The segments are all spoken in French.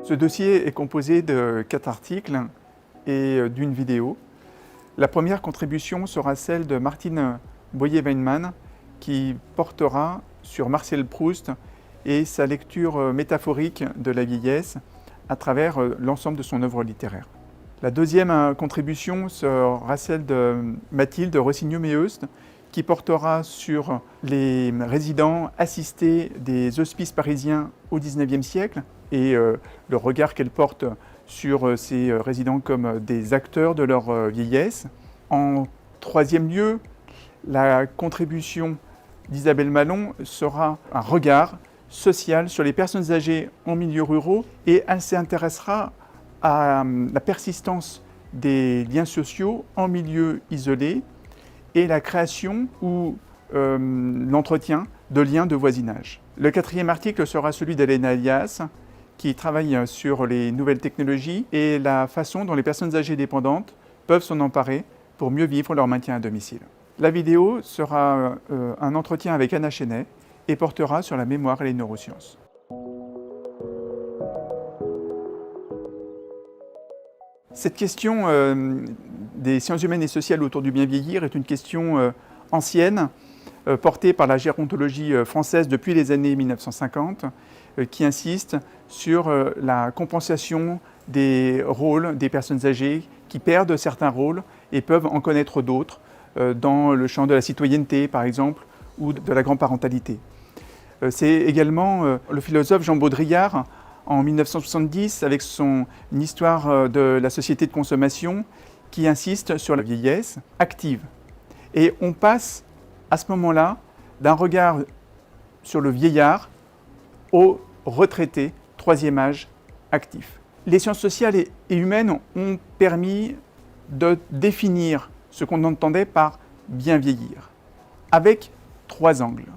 Ce dossier est composé de 4 articles et d'une vidéo. La première contribution sera celle de Martine Boyer-Weinmann qui portera sur Marcel Proust et sa lecture métaphorique de la vieillesse à travers l'ensemble de son œuvre littéraire. La deuxième contribution sera celle de Mathilde Rossignol-Méheust qui portera sur les résidents assistés des hospices parisiens au XIXe siècle et le regard qu'elle porte sur ces résidents comme des acteurs de leur vieillesse. En troisième lieu, la contribution d'Isabelle Malon sera un regard social sur les personnes âgées en milieux ruraux et elle s'intéressera à la persistance des liens sociaux en milieu isolé et la création ou l'entretien de liens de voisinage. Le quatrième article sera celui d'Helena Elias, qui travaille sur les nouvelles technologies et la façon dont les personnes âgées dépendantes peuvent s'en emparer pour mieux vivre leur maintien à domicile. La vidéo sera un entretien avec Anna Chenet et portera sur la mémoire et les neurosciences. Cette question des sciences humaines et sociales autour du bien vieillir est une question ancienne, portée par la gérontologie française depuis les années 1950, qui insiste sur la compensation des rôles des personnes âgées qui perdent certains rôles et peuvent en connaître d'autres, dans le champ de la citoyenneté par exemple, ou de la grand-parentalité. C'est également le philosophe Jean Baudrillard, en 1970, avec son histoire de la société de consommation, qui insiste sur la vieillesse active. Et on passe à ce moment-là d'un regard sur le vieillard au retraité, troisième âge actif. Les sciences sociales et humaines ont permis de définir ce qu'on entendait par bien vieillir, avec 3 angles.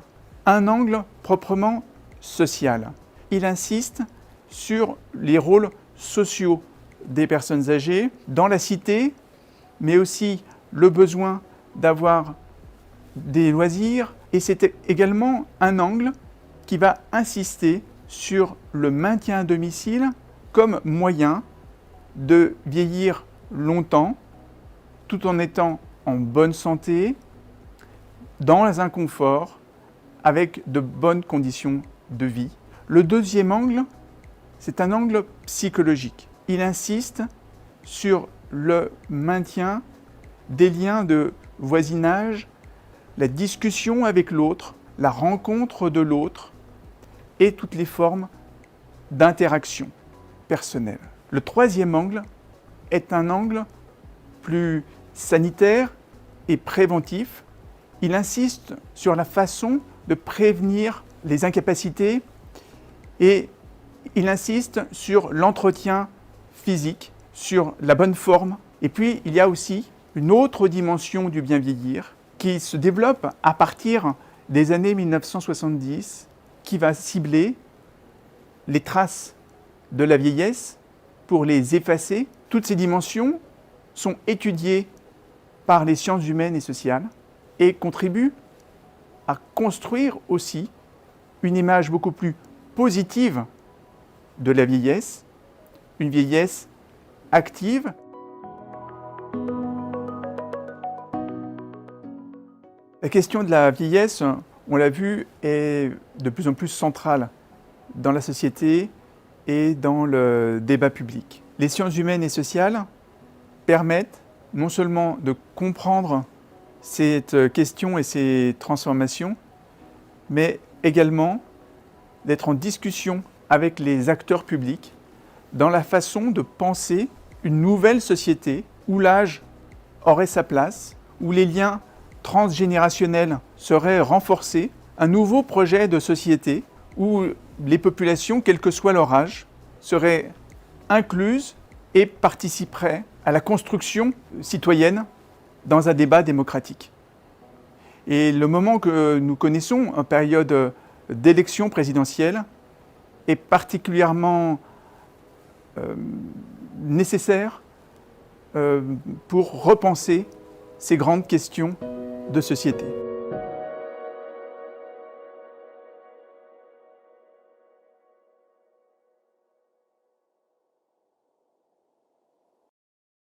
Un angle proprement social. Il insiste sur les rôles sociaux des personnes âgées dans la cité, mais aussi le besoin d'avoir des loisirs. Et c'est également un angle qui va insister sur le maintien à domicile comme moyen de vieillir longtemps, tout en étant en bonne santé, dans un confort, avec de bonnes conditions de vie. Le deuxième angle, c'est un angle psychologique. Il insiste sur le maintien des liens de voisinage, la discussion avec l'autre, la rencontre de l'autre et toutes les formes d'interaction personnelle. Le troisième angle est un angle plus sanitaire et préventif. Il insiste sur la façon de prévenir les incapacités et il insiste sur l'entretien physique, sur la bonne forme. Et puis, il y a aussi une autre dimension du bien vieillir qui se développe à partir des années 1970, qui va cibler les traces de la vieillesse pour les effacer. Toutes ces dimensions sont étudiées par les sciences humaines et sociales et contribuent à construire aussi une image beaucoup plus positive de la vieillesse, une vieillesse active. La question de la vieillesse, on l'a vu, est de plus en plus centrale dans la société et dans le débat public. Les sciences humaines et sociales permettent non seulement de comprendre cette question et ces transformations, mais également d'être en discussion avec les acteurs publics dans la façon de penser une nouvelle société où l'âge aurait sa place, où les liens transgénérationnels seraient renforcés, un nouveau projet de société où les populations, quel que soit leur âge, seraient incluses et participeraient à la construction citoyenne dans un débat démocratique. Et le moment que nous connaissons, en période d'élection présidentielle, est particulièrement nécessaire pour repenser ces grandes questions de société.